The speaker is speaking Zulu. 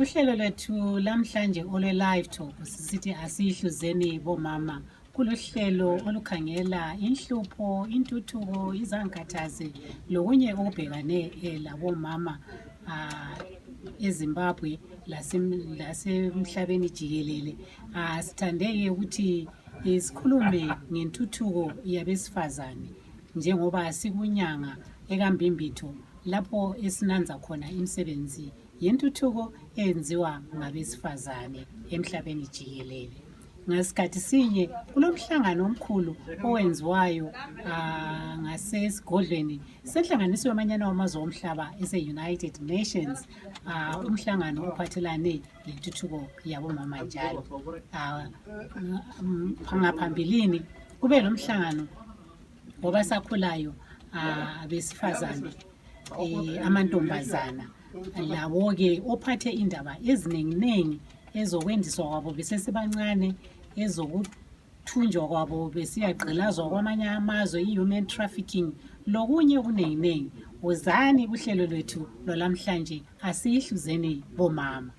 Kuhlelo lethu lamhlanje ole live talk sisithi asihluzeni bomama. Kuluhlelo olukhangela inhlupho, intuthuko, izankathazi lokunye okubhekane labomama eZimbabwe lasemhlabeni jikelele. Sithandeke ukuthi sikhulume ngentuthuko yabesifazane njengoba sikunyanga ekambimbitho lapho esinanza khona imisebenzi yentuthuko eyenziwa ngabesifazane emhlabeni jikelele. Ngasikhathi sinye kulomhlangano omkhulu owenziwayo ngasesigodlweni senhlanganiso yamanyana wamazwe omhlaba ese-United Nations, umhlangano ophathelane nentuthuko yabomama njalo. Ngaphambilini kube lomhlangano wabasakhulayo besifazane, amantombazana lawo-ke ophathe indaba eziningi ezokwendiswa kwabo besesebancane, ezokuthunjwa kwabo besiyagqilazwa kwamanye amazwe, i-human trafficking lokunye okuningi. Wozani kuhlelo lwethu lwalamhlanje asihluzeni bomama.